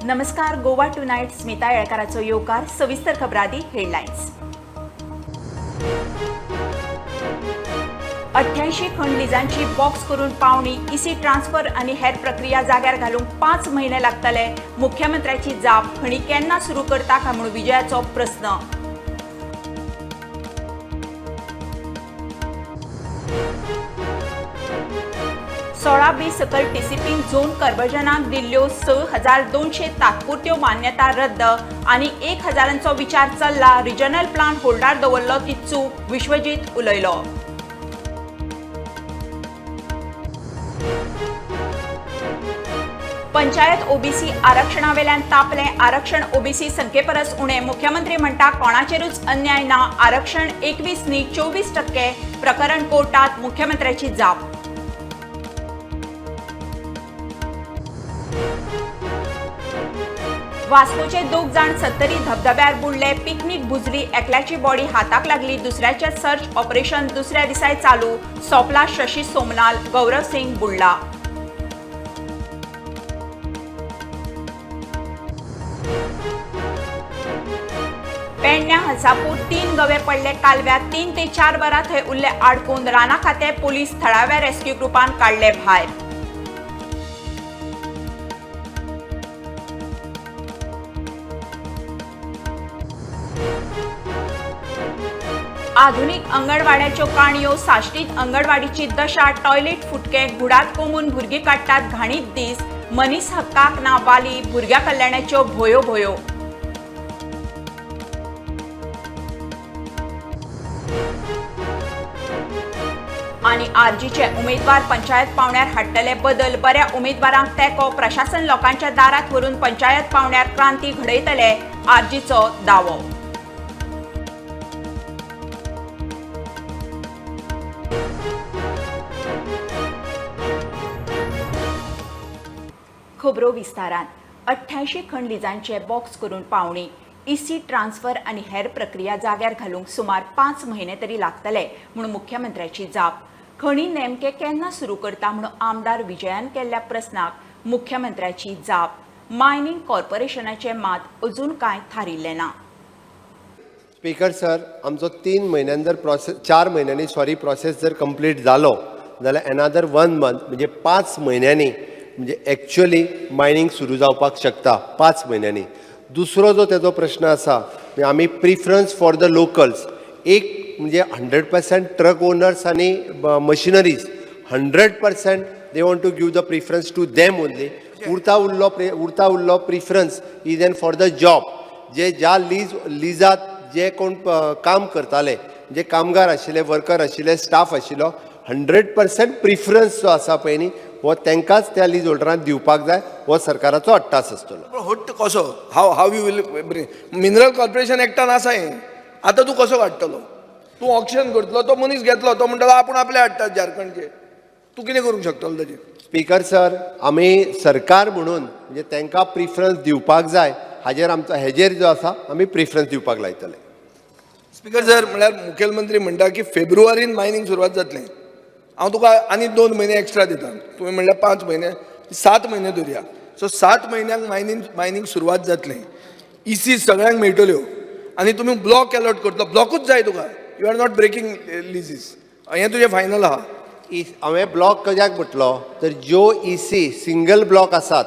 नमस्कार. गोवा टुनाइट स्मिता येळकाराचो येवकार. सविस्तर खबरादी हेडलायन्स. 88 खंड लिजांची बॉक्स करून पावणी. इसी ट्रान्सफर आणि हेर प्रक्रिया जाग्यार घालूंक 5 महिने लागतले. मुख्यमंत्र्याची जाप. खणी केन्ना सुरू करता काय म्हणून विजयाचो प्रश्न. सोळा बी सकल टीसीपीन झोन कर्बजनाक दिल्ल्यो 6200 तात्पुरत्यो मान्यता रद्द आणि 1000चो विचार चल्ला. रिजनल प्लान होल्डार दवरलो ती चूक. विश्वजीत उलयलो. पंचायत ओबीसी आरक्षणावेल्यान तापले. आरक्षण ओबीसी संख्येपरस उणे. मुख्यमंत्री म्हणटा कोणाचेरूच अन्याय ना. आरक्षण 21 न्ही 24%. प्रकरण कोर्टात. मुख्यमंत्र्याची जाप. वास्कोचे 2 जाण 70 धबधब्यार बुडले. पिकनिक बुजली. एकल्याची बॉडी हाताक लागली. दुसऱ्याचे सर्च ऑपरेशन दुसऱ्या दिसाय चालू. सोपला शशी सोमनाल. गौरव सिंग बुडला. पेडण्या हसापूर 3 गवे पडले कालव्यात. 3 ते 4 वरां थंय उरले आडकून. राना खाते पोलीस थळाव्या रेस्क्यू ग्रुपान काडले भायर. आधुनिक अंगणवाड्याच्यो काणयो. साश्टीत अंगणवाडीची दशा. टॉयलेट फुटके. घुडात कोमून भुरगीं काडटात घाणीत दीस. मनीस हक्काक ना वाली. भुरग्या कल्याणाच्यो भोयो भोयो. आणि आरजीचे उमेदवार पंचायत पावण्यार हाडटले बदल. बऱ्या उमेदवारांक तेको. प्रशासन लोकांच्या दारात व्हरून पंचायत पावण्यार क्रांती घडयतले. आरजीचो दावो. खबरो विस्तारान. 88 खंड लिजांचे बॉक्स करून पावणी. इसी ट्रान्सफर आणि हेर प्रक्रिया जाग्यार घालूंक सुमार 5 महिने तरी लागतले म्हणून मुख्यमंत्र्याची जाप. खणी नेमके केन्ना सुरू करता म्हणून आमदार विजयान केल्ल्या प्रस्नाक मुख्यमंत्र्याची जाप. मायनिंग कॉर्पोरेशनाचे मात अजून कांय थारिल्ले ना. स्पीकर सर, आमचो 3 म्हयन्यान जर 4 म्हयन्यांनी प्रोसेस जर कंप्लीट जालो जाल्यार एनादर 1 मंथ म्हणजे 5 म्हयन्यांनी म्हणजे एक्चुअली मायनिंग सुरू जावपाक शकता 5 म्हयन्यांनी. दुसरो जो तेजो प्रश्न आसा म्हणजे आमी प्रिफरन्स फॉर द लोकल्स. एक म्हणजे 100% ट्रक ओनर्स आनी machineries 100% they want to give the preference to them only. उरता उरलो preference is an for the job. जे ज्या लिजात जे कोण काम करताले, जे कामगार आशिल्ले, वर्कर आशिल्ले, स्टाफ आशिल्लो, 100% प्रिफरन्स जो आसा पळय न्ही हो तांकांच त्या लीज होल्डरांक दिवपाक जाय. हो सरकाराचो अट्टास आसतलो. हट्ट कसो how you will mineral corporation एक्टान आसा हें. आतां तूं कसो काडटलो? तूं ऑक्शन करतलो, तो मनीस घेतलो, तो म्हणटलो आपूण आपले हाडटात झारखंडचे. तूं कितें करूंक शकतलो ताजेर? स्पीकर सर, आमी सरकार म्हणून म्हणजे तांकां प्रिफरन्स दिवपाक जाय हेजेर जो आसा आमी प्रिफरन्स दिवपाक लायतले. स्पीकर सर, म्हळ्यार मुखेलमंत्री म्हणटा की फेब्रुवारीन मायनिंग सुरवात जातलें. हांव तुका आनी 2 म्हयने एक्स्ट्रा दिता. तुवें म्हणल्यार 5 म्हयने, 7 म्हयने धरया. सो 7 म्हयन्यांक मायनिंग सुरवात जातलें. इसी सगळ्यांक मेळटल्यो आनी तुमी ब्लॉक अलॉट करतलो. ब्लॉकूच जाय तुका. You are not breaking leases. हें तुजें फायनल आहा. हांवें ब्लॉक कशाक म्हटलो तर ज्यो इसी सिंगल ब्लॉक आसात,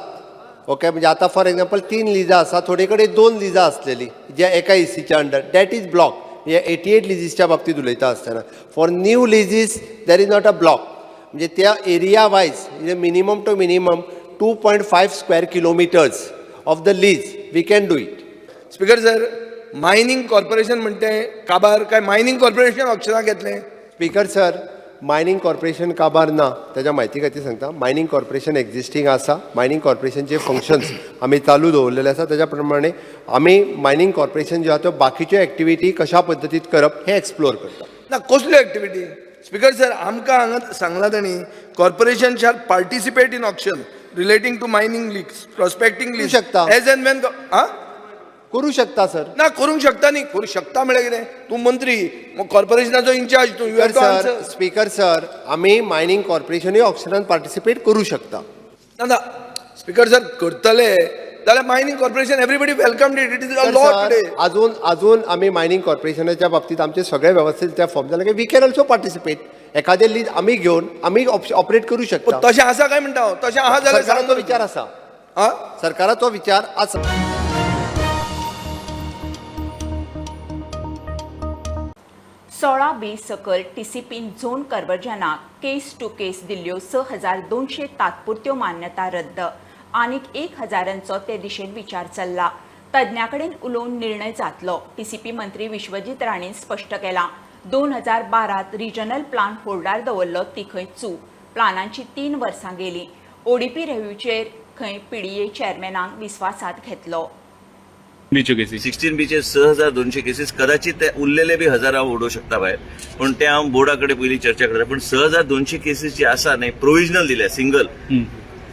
ओके, म्हणजे आतां फॉर एग्जाम्पल 3 लिजां आसा, थोडे कडेन 2 लिजां आसलेलीं जे एका इसीच्या अंडर, दॅट इज ब्लॉक. म्हणजे 88 लिजीसच्या बाबतीत उलयता आसतना for new leases there is not a block. म्हणजे त्या area wise minimum two minimum 2.5 square kilometres of the lease we can do it. Speaker sir, mining corporation म्हणटे काबार काय मायनिंग कॉर्पोरेशन ऑक्शनाक घेतलें? स्पीकर सर, मायनिंग कॉर्पोरेशन काबार ना. त्याच्या म्हायती खातीर सांगता, मायनिंग कॉर्पोरेशन एक्झिस्टींग आसा. मायनिंग कॉर्पोरेशनचे फंक्शन्स आमी चालू दवरलेले आसा. त्याच्या प्रमाणे आमी मायनिंग कॉर्पोरेशन जे आहा त्यो बाकीच्यो एक्टिविटी कशा पद्दतीत करप हें एक्सप्लोर करता. ना कसल्यो एक्टिविटी? स्पीकर सर, आमकां हांगा सांगला तांणी corporation shall participate in auction relating to mining leases, prospecting league शकता. एज एंड वेन करू शकता सर. ना करूंक शकता न्ही. करूंक शकता म्हळ्यार कितें? तूं मंत्री, कॉर्पोरेशनाचो इंचार्ज तूं. You have to answer. Speaker sir, आमी मायनिंग कॉर्पोरेशनूय ऑक्शनान पार्टिसिपेट करू शकता. ना स्पीकर सर, करतले जाल्यार mining corporation everybody welcome it is a तर लॉ सर, टुडे. अजून आम्ही मायनिंग कॉर्पोरेशनाच्या बाबतीत आमचे सगळे व्यवस्थित त्या फॉर्म झाले की वी कॅन ऑल्सो पार्टिसिपेट. एखादे लीज आम्ही घेऊन आम्ही ऑपरेट करू शकता. तशें आसा काय म्हणटा हांव, तशें आहा जाल्यार सांग सरकाराचो विचार आसा. हा. सरकाराचो विचार आसा. 16-20 सकल टीसीपीन झोन कन्वर्जनाक केस टू केस दिल्ल्यो 6,200 तात्पुरत्यो मान्यता रद्द. आनीक 1,000 ते दिशेन विचार चल्ला. तज्ञां कडेन उलोवन निर्णय जातलो. टीसीपी मंत्री विश्वजीत राणेन स्पश्ट केलां. 2012 रिजनल प्लान होल्डार दवरलो ती खंय चूक. प्लानांची 3 वर्सां गेलीं. ओडीपी रेव्ह्यूचेर खंय पीडीए चेअरमॅनांक विस्वासात घेतलो. 16 बीचे 6,200 केसीस कदाचित ते उरलेले बी 1,000 हांव उडोवंक शकता भायर, पण ते हांव बोर्डा कडेन पयलीं चर्चा करता. पण 6,200 केसीस जी आसा न्हय प्रोविजनल दिल्या सिंगल,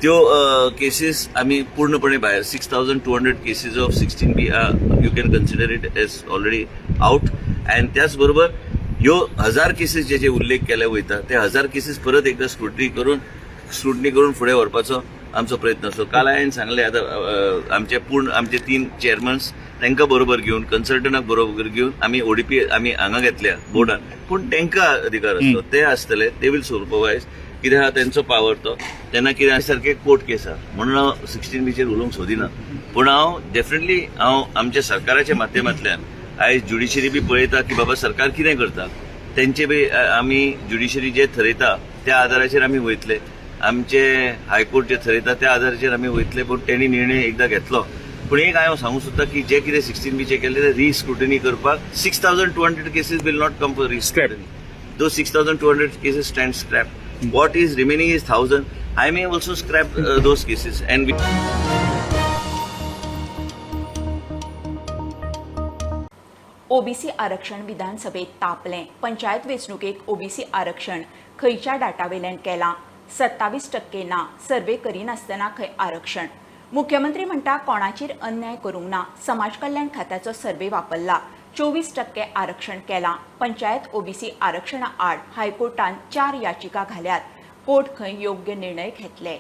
त्यो केसीस आमी पूर्णपणे भायर 6,200 cases of 16B you can consider it as already out. And त्याच बरोबर ह्यो 1,000 केसीस जे उल्लेख केले वयता ते 1,000 केसीस परत एकदा स्क्रुटनी करून फुडें व्हरपाचो आमचो प्रयत्न आसलो. काल हांवें सांगलें आतां आमचे 3 चेअरमन्स तांकां बरोबर घेवन कन्सल्टंटाक बरोबर घेवन आमी ओडीपी आमी हांगा घेतल्या बोर्डान, पूण तांकां अधिकार आसलो ते आसतले, दे वील सुपरवायज कितें आहा तेंचो पावर तो. तेन्ना कितें सारकें कोर्ट केस आहा म्हणून हांव 16 बीचेर उलोवंक सोदिना. पूण हांव डेफिनेटली आमच्या सरकाराच्या माध्यमांतल्यान आयज ज्युडिशरी बी पळयता की बाबा सरकार कितें करता, तेंचे बी आमी ज्युडिशरी जे थरयता त्या आदाराचेर आमी वयतले, आमचे हायकोर्ट जे थरयता त्या आदाराचेर आमी वयतले. पूण तेणी निर्णय एकदा घेतलो. पूण एक हांव सांगू सोदता की जे कितें 16 बीचे केले ते रिस्क्रुटनी करपाक 6,200 cases will not come for rescrutiny. Those 6,200 cases stand scrap. What is remaining is 1,000. I may also scrap those cases. And OBC आरक्षण विधानसभेत तापलें. पंचायत वेंचणुकेक ओबीसी आरक्षण खंयच्या डाटावेल्यान केलां? 27% ना. सर्वे करिनासतना खंय आरक्षण. मुख्यमंत्री म्हणटा कोणाचेर अन्याय करूंक ना. समाज कल्याण खात्याचो सर्वे वापरला. 24% आरक्षण केलां. पंचायत ओबीसी आरक्षणा आड हायकोर्टान 4 याचिका घाल्यात. कोर्ट खंय योग्य निर्णय घेतले.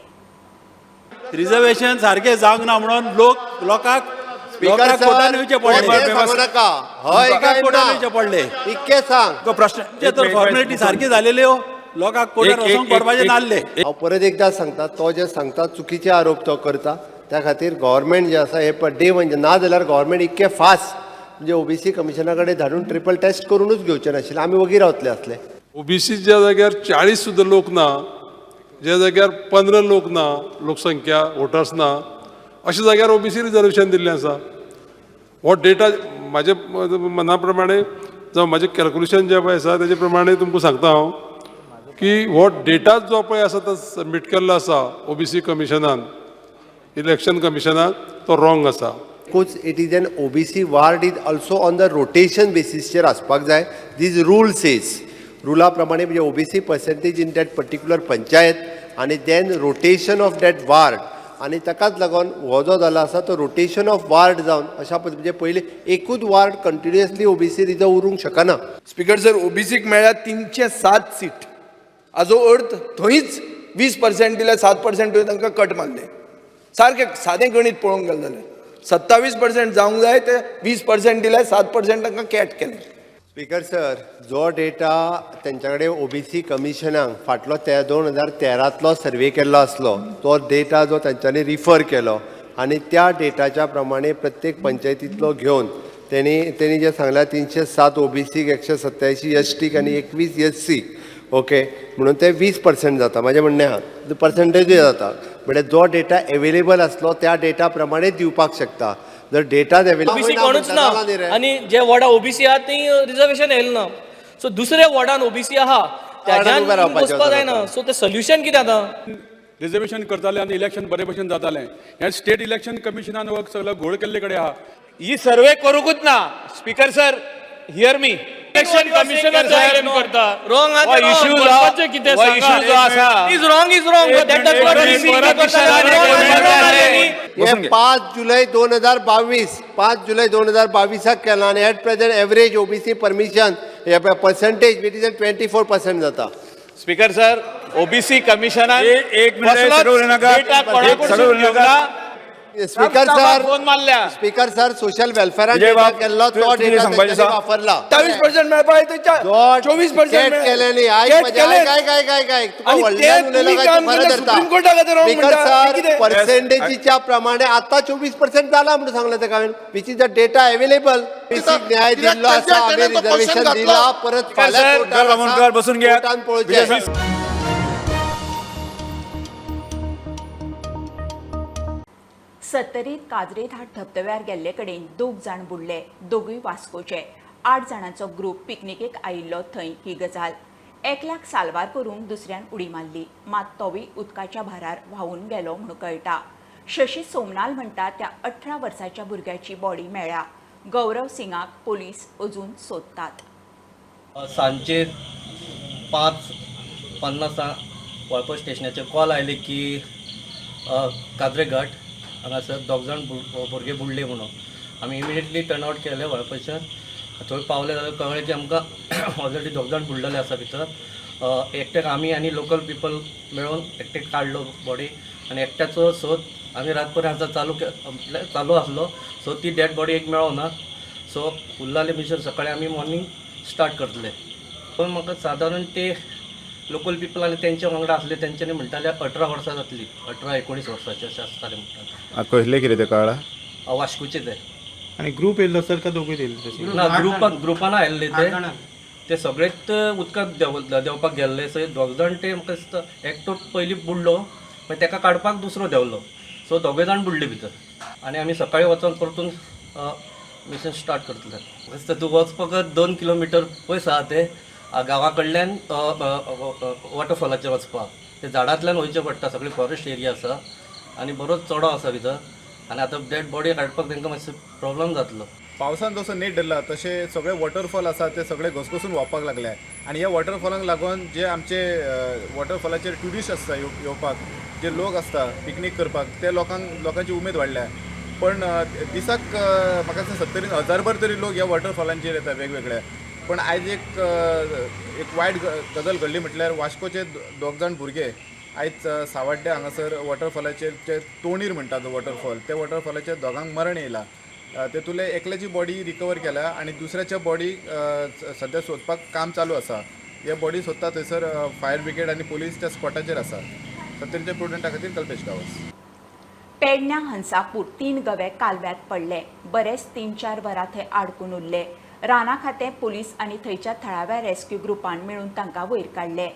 रिझर्वेशन सारखे जावंक ना म्हणून लोकांक स्पीकर कोर्टान येवचे सांगू नका. हय काय कोर्टान ना येवचे पडले. इतके सांग. तो प्रश्न तर फॉर्मॅलिटी सारखी झालेल्यो लोकांक कोर्टान वचूंक पडपाचे नासले. हांव परत एकदा सांगता, तो जे सांगता चुकीचे आरोप तो करता. त्या खातीर गव्हर्मेंट जे आसा हे डे म्हणजे ना जाल्यार गव्हर्मेंट इतके फास्ट म्हणजे ओबीसी कमिशना कडेन धाडून ट्रिपल टेस्ट करूनच घेवचे नाशिल्ले. आमी वगीर रावतले आसले. ओबीसी ज्या जाग्यार 40 सुद्दां लोक ना, ज्या जाग्यार 15 लोक ना, लोकसंख्या वोटर्स ना, अशा जाग्यार ओबीसी रिजर्वेशन दिल्लें आसा. हो डेटा म्हाजे मना प्रमाणे जावं म्हाजें कॅल्क्युलेशन जें पळय आसा तेजे प्रमाणे तुमकां सांगता हांव की हो डेटा जो पळय आसा तो सबमीट केल्लो आसा ओबीसी कमिशनान, इलेक्शन कमिशनाक, तो रॉंग आसा. It is an OBC ward is also on the rotation बेसिसचेर आसपाक जाय. दीज रूल सेज रुला प्रमाणे म्हणजे OBC percentage in that particular panchayat आनी then rotation of that ward. आनी ताकाच लागून हो जो जाला आसा तो रोटेशन ऑफ वार्ड जावन अशा पद्दतीन म्हणजे पयलीं एकूच वार्ड कंटिन्युअसली ओबीसी रिजर्व उरूंक शकना. स्पीकर सर, ओबीसीक मेळ्ळ्या 307 सीट. हाजो अर्थ थंयच 20% दिल्या 7% तांकां कट मारले. सारकें सादें गणीत पळोवंक गेलें जाल्यार 27% जावंक जाय ते 20% दिल्या 7% तांकां कॅट केलें. स्पीकर सर, जो डेटा तेंच्या कडेन ओबीसी कमिशनाक फाटलो 2013तलो सर्वे केल्लो आसलो, तो डेटा जो तांच्यांनी रिफर केलो आनी त्या डेटाच्या प्रमाणे प्रत्येक पंचायतींतलो घेवन तेणी जे सांगल्या 307 ओबीसीक 187 एसटीक आनी 21 एससी. ओके, म्हणून ते 20% जाता. म्हजें म्हणणें आहा पर्संटेजूय जाता. म्हणजे जो डेटा अवेलेबल आसलो त्या डेटा प्रमाणे दिवपाक शकता. जर डेटा ओबीसी कोणूच ना आणि जे वॉर्डा ओबीसी आहात ती रिजर्वेशन येयलें ना. सो दुसऱ्या वॉर्डान ओबीसी आहा त्याच्यान बसपा जायना. सो ते सोल्युशन कितें आतां? रिजर्वेशन करताले आनी इलेक्शन बरे भशेन जातालें. हे स्टेट इलेक्शन कमिशनान हो सगळो घोळ केल्ले कडेन आहा. ही सर्वे करूंकूच ना. Speaker sir, hear me. Election commission करता रॉंग हो इश्यू जो आसा is wrong that does not हे 5 जुलै 2022 5 जुलै 2022 केला आनी at present average OBC permission हे पर्संटेज इट इज 24% जाता. स्पीकर सर, ओबीसी कमिशनान एक मिनिट स्पीकर सर फोन मारल्या स्पीकर सर सोशल वेलफेअरान विजय डेटा बाब, केल्लो तो तुमी डेटा सांगपाचें तेंच्यांनी आसा? वापरला 27% मेळपाक जाय 24% केले न्ही आयक माझ्या काय तुका आणि व्हडल्यान ते उलयलो तुम्ही काय काम तूं बरें केलें धरता सुप्रीम कोर्टा खातीर हांव स्पीकर म्हणटा, सर कितें? पर्सेंटेजीच्या प्रमाणे आता 24% जाला म्हणून सांगलें तेका हांवें which is the data available न्याय दिल्लो आसा आमी रिजर्वेशन दिला परत फाल्यां सर, कोर्टार आसा, गरवामुनकर बसून घ्या. कोर्टान पळोवचें. सत्तरीत काजरेत हाट धबधब्यार गेल्ले कडेन 2 जाण बुडले, दोगूय वास्कोचे. 8 जाणांचो ग्रूप पिकनिकेक आयिल्लो थंय ही गजाल. एकल्याक साल्वार करून दुसऱ्यान उडी मारली, मात तोवूय उदकाच्या भारार व्हांवून गेलो म्हूण कळटा. शशी सोमनाल म्हणटा त्या 18 वर्साच्या भुरग्याची बॉडी मेळ्ळ्या. गौरव सिंगाक पोलीस अजून सोदतात. सांजे 5:50 वळपय स्टेशनाचेर कॉल आयले की काजरे घाट हांगासर 2 जाण भुरगे बुडले म्हणून. आमी इमिडिएटली टर्न आउट केले वळपयच्यान. थंय पावले जाल्यार कळ्ळें की आमकां ऑलरेडी 2 जाण बुडलेले आसा भितर. एकट्याक आमी आनी लोकल पिपल मेळून एकट्याक काडलो बॉडी आनी एकट्याचो सोद आमी रातभर हांगा चालू आसलो. सो ती डेड बॉडी एक मेळोना. सो उरलेले भितर सकाळी आमी मॉर्निंग स्टार्ट करतले. पण म्हाका सादारण ते लोकल पिपल आनी तेंच्या वांगडा आसले तेंच्यांनी म्हणटाले 18 वर्सां जातली, 18-19 वर्सांचे अशें आसताले म्हणटाले. कसले कितें ते कळ्ळां? वास्कोचे ते आणि ग्रुप येयल्लो सर का दोगूय येयल्ले तशे? ना ग्रुपान आयल्ले ते सगळेच उदकांत देंवपाक गेल्ले. सो 2 जाण ते म्हाका दिसता एकटो पयलीं बुडलो मागीर ताका काडपाक दुसरो देंवलो. सो 2 जाण बुडले भितर आनी आमी सकाळीं वचून परतून मिशन स्टार्ट करतले. म्हाका दिसता तूं वचपाक 2 किलोमिटर पयस आहा ते गांवा कडल्यान वॉटरफॉलाचेर वचपाक. ते झाडांतल्यान वयचें पडटा. सगळी फॉरेस्ट एरिया आसा आनी बरोच चोडो आसा भितर आनी आतां डेड बॉडी काडपाक तांकां मातसो प्रॉब्लम जातलो. पावसान जसो नेट धरला तसे सगळे वॉटरफॉल आसा ते सगळे घसघसून वावपाक लागले आणि ह्या वॉटरफॉलांक लागून जे आमचे वॉटरफॉलाचेर ट्युरिस्ट आसता येवपाक जे लोक आसता पिकनीक करपाक ते लोकांची उमेद वाडल्या. पण दिसाक म्हाका दिसता 70,000 तरी लोक ह्या वॉटरफॉलांचेर येता वेगवेगळे. पण आयज एक वायट गजाल घडली म्हटल्यार वास्कोचे 2 जाण भुरगे आयज सावड्ड्या हांगासर वॉटरफॉलाचेर जे तोणीर म्हणटा जो वॉटरफॉल त्या वॉटरफॉलाचेर 2गांक मरण येयलां. तेतूंतले एकल्याची बॉडी रिकवर केल्या आणि दुसऱ्याच्या बॉडी सध्या सोदपाक काम चालू आसा. हे बॉडी सोदता थंयसर फायर ब्रिगेड आनी पोलीस त्या स्पॉटाचेर आसा. सत्तरीच्या प्रुडंटा खातीर कल्पेश गांवस. पेडण्या हंसापूर 3 गवे कालव्यात पडले. बरेच 3-4 वरां थंय आडकून उरले. राना खातें पोलीस आनी थंयच्या थळाव्या रेस्क्यू ग्रुपान मेळून तांकां वयर काडले.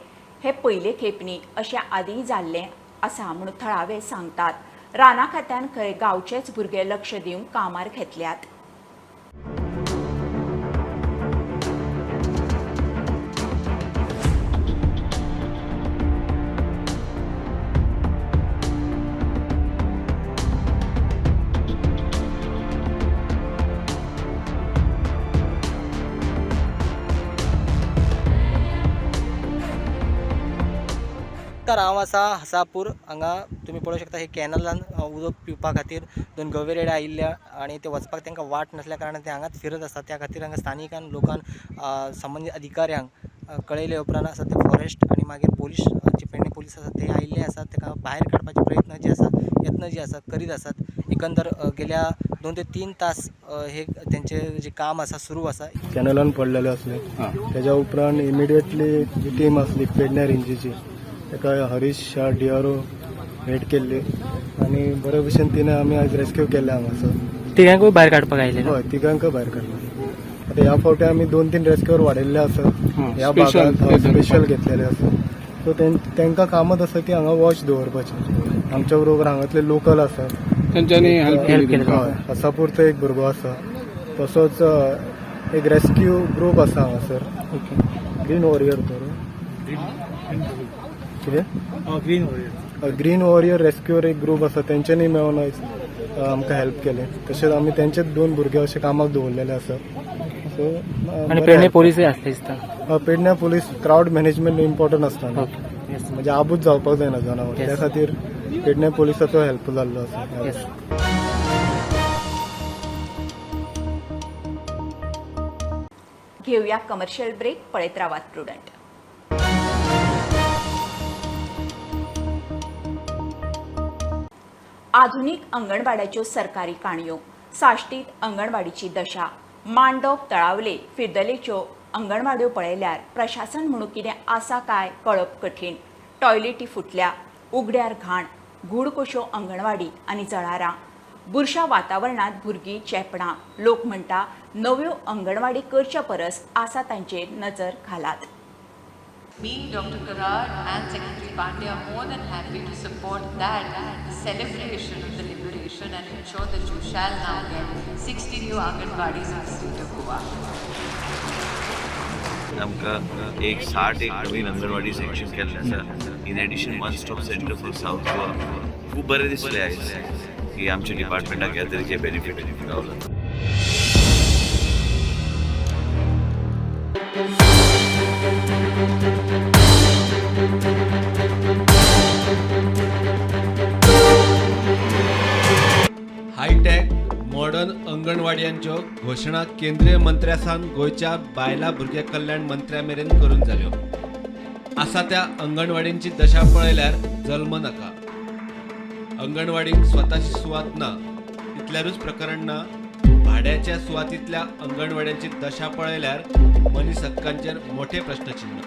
हे पयले खेप न्ही, अशें आदींय जाल्लें आसा म्हूण थळावे सांगतात. राना खात्यान खंय गांवचेच भुरगे लक्ष दिवन कामार घेतल्यात. हांव आसा हसापूर. हांगा तुमी पळोवंक शकता हे कॅनलान उदक पिवपा खातीर 2 गवेरेडे आयिल्ल्या आणि ते वचपाक तांकां वाट नासल्या कारणान ते हांगाच फिरत आसतात. त्या खातीर हांगा स्थानिकान लोकांक संबंदीत अधिकाऱ्यांक कळयले उपरांत आसा ते फॉरेस्ट आणि मागीर पोलीस जे पेडणे पोलीस आसात ते आयिल्ले आसात. ताका भायर काडपाचे प्रयत्न जे आसा यत्न जे आसात करीत आसात. एकंदर गेल्या 2 ते 3 तास हे त्यांचे जे काम आसा सुरू आसा. कॅनलान पडलेले असले त्याच्या उपरांत इमिडिएटली जी टीम आसली पेडण्या रेंजीची ताका हरीश शाह DRO भेट केल्ली आणि बरे भशेन तिने आमी आज रेस्क्यू केले हांगासर. तिघांकूय भायर काडपाक आयले. हय तिघांक भायर काडले. आता ह्या फावटी आमी 2-3 रेस्क्यूअर वाडयल्ले आसा. ह्या भागात स्पेशल घेतलेले आसा. सो तांकां कामच आसा की हांगा वॉच दवरपाचें. आमच्या बरोबर हांगातले लोकल आसात त्यांच्यानी हेल्प केली. हय हसापूरचो एक भुरगो आसा. तसोच एक रेस्क्यू ग्रूप आसा हांगासर green warrior green warrior rescuer एक ग्रूप आसा तेंच्यांनी मेळून आमकां हेल्प केले. तशेंच आमी तेंचेच 2 भुरगे अशे कामाक दवरलेले आसा. सो आणि पेडणे पोलीसय आसले दिसता. पेडण्या पोलीस क्राउड मॅनेजमेंट इम्पॉर्टंट आसता म्हणजे आबूज जावपाक जायना जनावर. त्या खातीर पेडण्या पोलिसाचो हेल्प जाल्लो आसा. घेऊया कमर्शियल ब्रेक. पळयत रावात प्रुडंट. आधुनिक अंगणवाड्याच्यो सरकारी काणयो, साश्टीत अंगणवाडीची दशा, मांडोप तळावले फिरदलेच्यो अंगणवाड्यो पळयल्यार प्रशासन म्हणून कितें आसा काय कळप कठीण. टॉयलेटी फुटल्या, उगड्यार घाण, घुड कश्यो अंगणवाडी आनी जळारां. बुरशा वातावरणात भुरगीं चेपणां. लोक म्हणटा नव्यो अंगणवाडी करच्या परस आसा तांचेर नजर घालात. Me, Dr. Karar and Secretary Pandey are more than happy to support that celebration of the liberation and ensure that you shall now get 60 new Anganwadis in the state of Goa. आमकां 60 नवीन anganwadi sanction केल्ले आसा. In addition one stop centre for South Goa. खूब बरें दिसलें आयज की आमच्या डिपार्टमेंटाक ह्या तरेचे बेनिफीट गावला. हायटॅक मॉडर्न अंगणवाडयांच्यो घोशणा केंद्रीय मंत्र्यासान गोंयच्या बायलां भुरगे कल्याण मंत्र्या मेरेन करून जाल्यो. आसा त्या अंगणवाडींची दशा पळयल्यार जल्म नाका. अंगणवाडीक स्वताची सुवात ना इतल्यारूच प्रकरण ना, भाड्याच्या सुवातींतल्या अंगणवाड्यांची दशा पळयल्यार मनीस हक्कांचेर मोठे प्रश्नचिन्ह.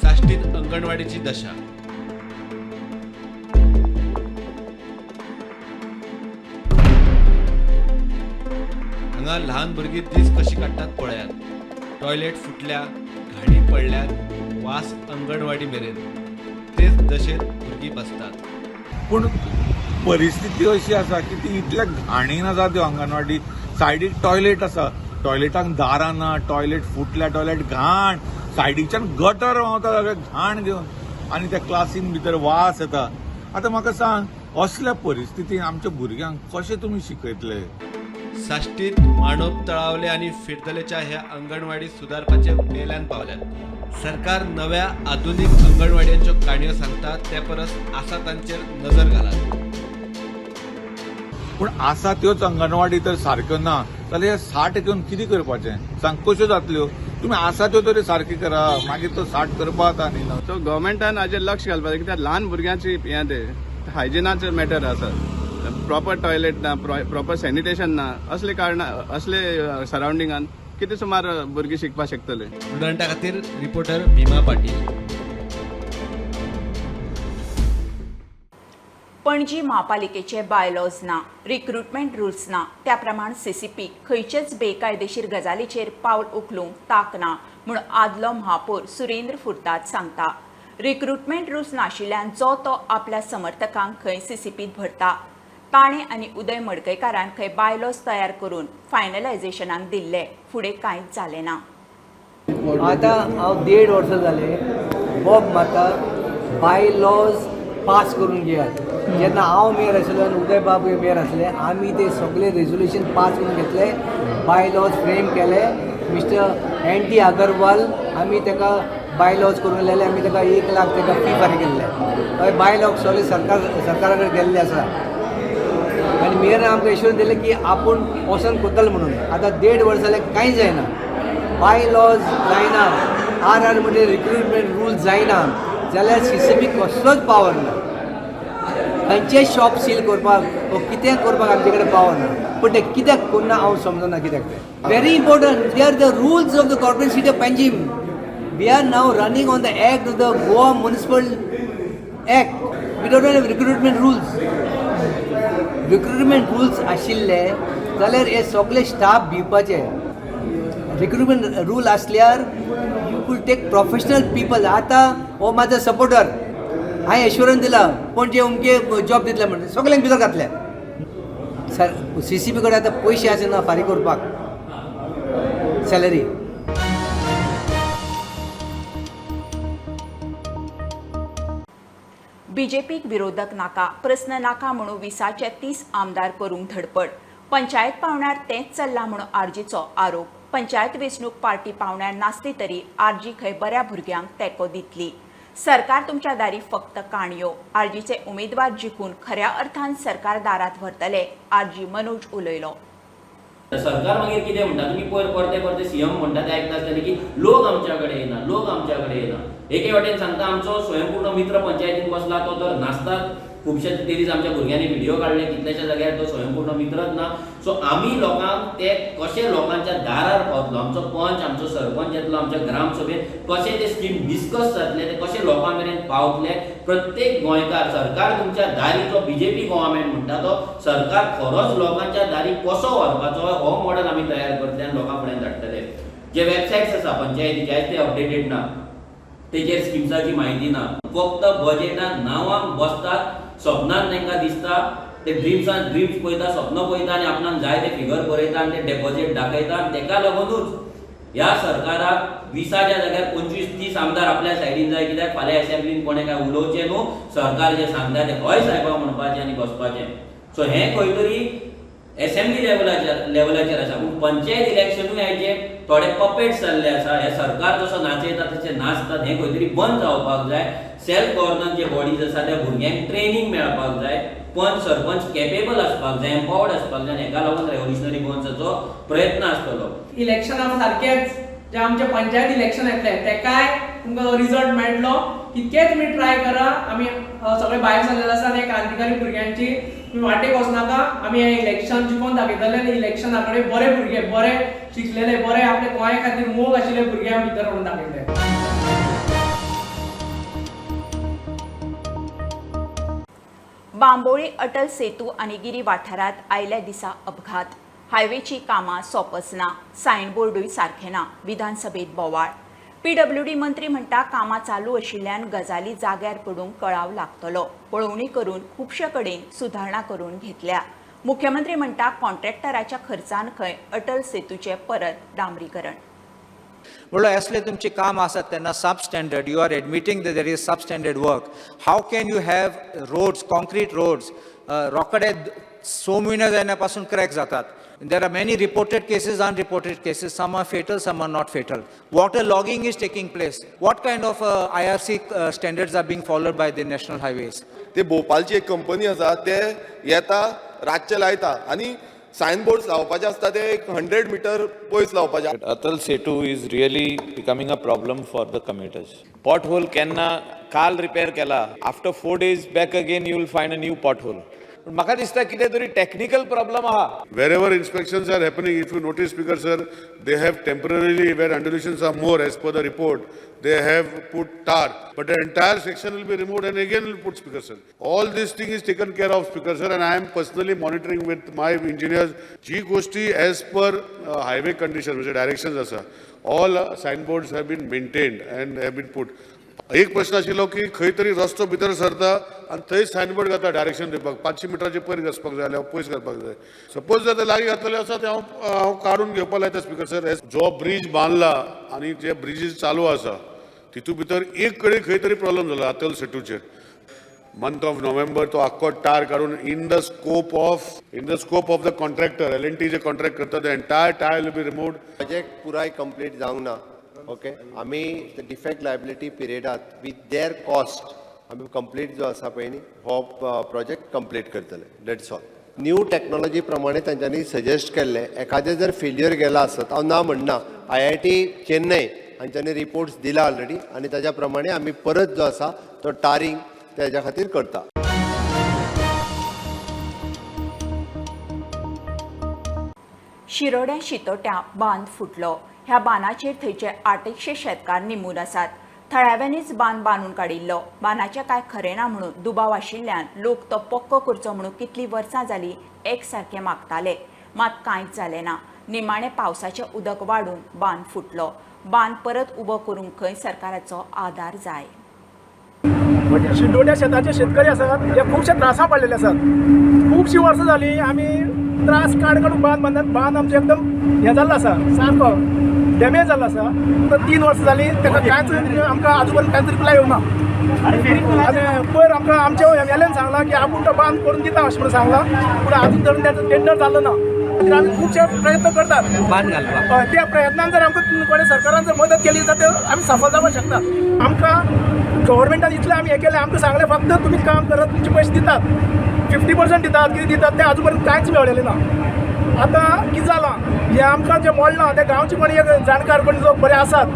साश्टीत अंगणवाडीची दशा. हांगा ल्हान भुरगीं दीस कशी काडटात पळयात. टॉयलेट फुटल्या, घाणी पडल्यात, वास अंगणवाडी मेरेन. तेच दशेत भुरगीं बसतात. पूण परिस्थिती अशी आसा की ती इतल्या घाणीन आसा त्यो अंगणवाडी. सायडीक टॉयलेट आसा, टॉयलेटाक दारां ना, टॉयलेट फुटल्या, टॉयलेट घाण, सायडीच्यान गटर व्हांवता सगळें घाण घेवन, आनी त्या क्लासीन भितर वास येता. आतां म्हाका सांग, असल्या परिस्थितीन आमच्या भुरग्यांक कशें तुमी शिकयतले? साश्टीत मांडोप तळावले आनी फिरदलेच्या ह्या अंगणवाडी सुदारपाचे मेल्यान पावल्यात. सरकार नव्या आधुनीक अंगणवाडयांच्यो काणयो सांगता ते परस आसा तांचेर नजर घालात. पूण आसा त्योच अंगणवाडी तर सारक्यो ना जाल्यार हे 60 घेवन कितें करपाचें? सांग कश्यो जातल्यो? तुमी आसा त्यो तरी सारकी करा, मागीर तो 60 करपा जाता न्ही. सो गव्हर्मेंटान हाजेर लक्ष घालपाक जाय, कित्याक ल्हान भुरग्यांची हें ते हायजिनाचो मॅटर आसा. प्रॉपर टॉयलेट ना, प्रॉपर सॅनिटेशन ना, असले कारणां असले सरावंडिंगान कितें सुमार भुरगीं शिकपाक शकतले. स्टुडंटा खातीर रिपोर्टर भीमा पाटील. पणजी महापालिकेचे बायलॉज ना, रिक्रुटमेंट रुल्स ना, त्या प्रमाण सीसीपी खंयचेच बेकायदेशीर गजालीचेर पावल उखलूंक ताक ना म्हूण आदलो महापौर सुरेंद्र फुर्ताद सांगता. रिक्रुटमेंट रुल्स नाशिल्ल्यान जो तो आपल्या समर्थकांक खंय सीसीपीत भरता. ताणे आनी उदय मडकयकारान खंय बायलॉज तयार करून फायनलायझेशनाक दिल्ले, फुडें कांयच जालें ना. आतां हांव 1.5 वर्सां जाले बॉब मारता बायलॉज पास करून घेयात. जेन्ना हांव मेयर आशिल्लो आनी उदय बाबू मेयर आसले, आमी ते सगळे रेजोल्युशन पास करून घेतले, बायलॉज फ्रेम केले. Mister N T. अगरवाल आमी ताका बायलॉज करून लायले. आमी ताका 1 लाख ताका फी फारीक केल्ले. हय बायलॉज सगळे सरकारा कडेन गेल्ले आसा आनी मेयरान आमकां एश्युरन्स दिले की आपूण वचून करतलो म्हणून. आतां 1.5 वर्सां जाले कांय जायना. बायलॉज जायना, आर म्हणजे रिक्रुटमेंट रूल जायना जाल्यार सीसीपी कसलोच पावर ना. खंयचेय शॉप सील करपाक वा कितें करपाक आमचे कडेन पावर ना. पूण ते कित्याक करना हांव समजना कित्याक ते. Very important, they are the rules of the corporate city of Panjim. We are now running on the act of the Goa municipal act. We don't have recruitment rules. Recruitment rules आशिल्ले जाल्यार हे सगळे स्टाफ दिवपाचे. रिक्रुटमेंट रूल आसल्यार you could take professional people. आतां हो म्हाजो supporter, हांवें एश्युरन्स दिला पणजे अमके जॉब दितले म्हणून सगळ्यांक भितर घातल्या. सर सीसीपी कडेन आतां पयशे आसना फारीक करपाक सॅलरी. बीजेपीक विरोधक नाका, प्रस्न नाका म्हणून 20चे 30 आमदार करूंक धडपड. पंचायत पावण्यार तेंच चल्लां म्हणून आरजीचो आरोप. पंचायत वेंचणूक पार्टी पावण्यार नासली तरी आरजी खंय बऱ्या भुरग्यांक तेंको दितली. सरकार तुमच्या दारी फक्त काणयो. आरजीचे उमेदवार जिखून खऱ्या अर्थान सरकार दारात व्हरतले, आरजी मनोज उलयलो. सरकार मागीर कितें म्हणटा, तुमी परते परते सीएम म्हणटा ते आयकता आसतले की लोक आमच्या कडेन येना, लोक आमच्या कडेन येना. एके वाटेन सांगता आमचो स्वयंपूर्ण मित्र पंचायतीन बसला तो तर नासतात खुबशे तेरीच आमच्या भुरग्यांनी व्हिडिओ काढले, कितल्याशा जाग्यार तो स्वयंपूर्ण वितरत ना. सो आमी लोकांक ते कशे लोकांच्या दारार पावतलो, आमचो पंच आमचो सरपंच येतलो आमच्या ग्रामसभेत, कशे ते स्कीम डिस्कस जातले, ते कशे लोकां मेरेन पावतले. प्रत्येक गोंयकार, सरकार तुमच्या दारी, तो बीजेपी गव्हर्नमेंट म्हणटा तो सरकार खरोच लोकांच्या दारी कसो व्हरपाचो हो मॉडेल आमी तयार करतले आनी लोकां फुडें धाडटले. जे वेबसायट्स आसा पंचायतीचे आयज ते अपडेटेड ना, तेजेर स्किम्साची म्हायती ना, फक्त बजेटान नांवांक बसतात, स्वप्नान तांकां दिसता, ते ड्रीम्स पळयता, स्वप्न पळयता आनी आपणाक जाय ते फिगर बरयता आनी ते डेपॉझिट दाखयता. आनी तेका लागूनच ह्या सरकाराक 20च्या जाग्यार 25-30 आमदार आपल्या सायडीन जाय. कित्याक फाल्यां असेंब्लीन कोणें काय उलोवचें न्हू, सरकार जें सांगता तें हय साहेबा म्हणपाचें आनी बसपाचें. सो हें खंय तरी असेंब्ली लेवलाचेर आसा. पूण पंचायत इलेक्शनूय हेचे थोडे पपेट्स जाल्ले आसा. हे सरकार जसो नाचयता तशें नाचतात, हें खंय तरी बंद जावपाक जाय. सेल्फ गव्हर्नन्स जे बॉडीज आसा त्या भुरग्यांक ट्रेनिंग मेळपाक जाय. पंच सरपंच केपेबल आसपाक जाय, एम्पावर्ड आसपाक जाय. हेका लागून रेव्होल्युशनरी गोवन्साचो प्रयत्न आसतलो. इलेक्शनाक सारकेच जे आमचे पंचायत इलेक्शन येतले तेकाय तुमकां रिजल्ट मेळटलो. कितके तुमी ट्राय करा, आमी सगळे भायर सरलेले आसा आनी क्रांतिकारी भुरग्यांची तुमी वाटेक वचनाका. आमी हें इलेक्शन जिखोवन दाखयतले आनी इलेक्शना कडेन बरे भुरगे, बरे शिकलेले, बरे आपले गोंया खातीर मोग आशिल्ले भुरगे आमी भितर व्हरून दाखयतले. बांबोळी अटल सेतू आनी गिरी वाठारात आयल्या दिसा अपघात. हायवेची कामां सोंपच ना, सायनबोर्डूय सारखे ना. विधानसभेत बोवाळ. PWD मंत्री म्हणटा कामां चालू आशिल्ल्यान गजाली जाग्यार पडूंक कळाव लागतलो. पळोवणी करून खुबशे कडेन सुधारणा करून घेतल्या. मुख्यमंत्री म्हणटा कॉन्ट्रॅक्टराच्या खर्चान खंय अटल सेतूचे परत डांबरीकरण. म्हणलो असले तुमचे काम आसत तेन्ना substandard, you are admitting that there is substandard work. How can you have roads, concrete roads, Rokade 6 म्हयने जायनापासून क्रॅक जातात. There are many reported cases, unreported cases. Some are fatal, some are not fatal. Water logging is taking place. What kind of IRC standards are being followed by the national highways? ते भोपाळची एक company आसा, ते येता रातचे लायता आनी सायनबोर्ड्स लावपाचे आसता ते 100 मीटर पयस लावपाचे. Atal Setu is really becoming a problem for the commuters. Pothole केन्ना काल रिपेर केला, after 4 days back again you will find a new pothole. म्हाका दिसता कितें तरी टेक्निकल प्रॉब्लम आहा. Wherever inspections are happening, if you notice, Speaker Sir, they have temporarily, where undulations are more as per the report, they have put tar, but the entire section will be removed and again will put, Speaker Sir. All this thing is taken care of, Speaker Sir, and I am personally monitoring with my engineers. जी गोष्टी as per highway condition, which directions asa, all signboards have been maintained and have been put. एक प्रश्न आशिल्लो की खंय तरी रस्तो भितर सरता आनी थंय सायनबोर्ड घाता डायरेक्शन दिवपाक 500 मिटराचे पयर घासपाक जाय जाल्यार पयस घालपाक जाय. सपोज जर लागीं घातलेले आसा ते हांव काडून घेवपाक लायता. स्पीकर सर, जो ब्रिज बांदला आनी जे ब्रिजीस चालू आसा तितू भितर एक कडेन खंय तरी प्रॉब्लम जालो अटल सेतूचेर. मंथ ऑफ नोव्हेंबर तो आख्खो टायर काडून in the scope of the contractor, L&T जे कॉन्ट्रॅक्ट करता ते entire tyre will be removed. Project पुराय कंप्लीट जावंक ना. ओके, आमी डिफेक्ट लायबिलिटी पिरियडात विथ देअर कॉस्ट आमी कंप्लीट जो आसा पळय न्ही हो प्रोजेक्ट कंप्लीट करतले. That's all. न्यू टॅक्नॉलॉजी प्रमाणे तांच्यांनी सजेस्ट केल्ले एखादें जर फेल्युअर गेला आसत, हांव ना म्हणना, IIT चेन्नई हांच्यांनी रिपोर्ट्स दिला ऑलरेडी आनी ताच्या प्रमाणे आमी परत जो आसा तो टारींग त्याच्या खातीर करता. शिरोड्या शितोट्या बांद फुटलो. ह्या बांदाचेर थंयचे 800 शेतकार निमून आसात. थळाव्यांनीच बांद बांदून काडिल्लो. बांदाचें कांय खरें ना म्हणून दुबाव आशिल्ल्यान लोक तो पक्को करचो म्हणून कितलीं वर्सां जालीं एक सारकें मागताले, मात कांयच जालें ना. निमाणें पावसाचें उदक वाडून बांद फुटलो. बांद परत उबो करूंक खंय सरकाराचो आदार जाय. शिरोड्या शेताचे शेतकरी आसात जे खुबशे त्रासां पडलेले आसात. खुबशीं वर्सां जालीं आमी त्रास काडून बांद बांदतात. बांद आमचें एकदम हें जाल्लो आसा, सारको डॅमेज जाल्लो आसा. तर 3 वर्सां जालीं ताका कांयच आमकां आजून पर्यंत कांयच रिप्लाय येवना. आनी पयर आमकां आमचे MLAन सांगलां की आपूण तो बांद करून दिता अशें म्हणून सांगलां, पूण आजून धरून त्याचो टेंडर जाल्लो ना. आमी खुबशे प्रयत्न करतात बांद घालपाक. त्या प्रयत्नान जर आमकां कोणें सरकारान जर मदत केली जाल्यार आमी सफल जावपाक शकता. आमकां गव्हर्मेंटान इतलें आमी हें केलें, आमकां सांगलें फक्त तुमी काम करत तुमचे पयशे दितात, 50% दितात, कितें दितात तें आजून पर्यंत कांयच मेळलेलें ना. आतां कितें जालां, हें आमकां जें मोडलां तें गांवचे कोणी एक जाणकार कोणी जो बरे आसात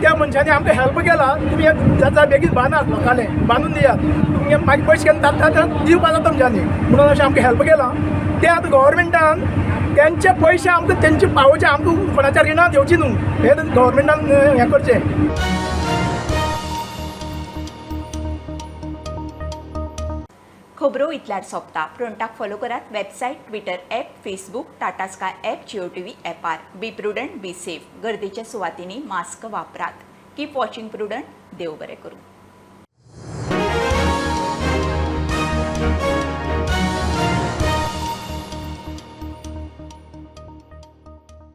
त्या मनशांनी आमकां हेल्प केला तुमी जाता बेगीन बांदात लोकांले बांदून दियात तुमगे मागीर पयशे केन्ना जाता दिवपा जाता तुमच्यांनी म्हणून अशें आमकां हेल्प केला ते आतां गव्हर्मेंटान त्यांचे पयशे आमकां तेंचे पावोवचे आमकां कोणाच्या रिणां दिवची न्हू हे गव्हर्मेंटान हें करचें. खबरो इतल्यार सोंपता. प्रुडंटाक फॉलो करात. Website, Twitter app, Facebook, Tata Sky app, Jio TV ॲपार. Be prudent, be safe. गर्देच्या सुवातींनी मास्क वापरात. Keep watching prudent. देव बरें करूं.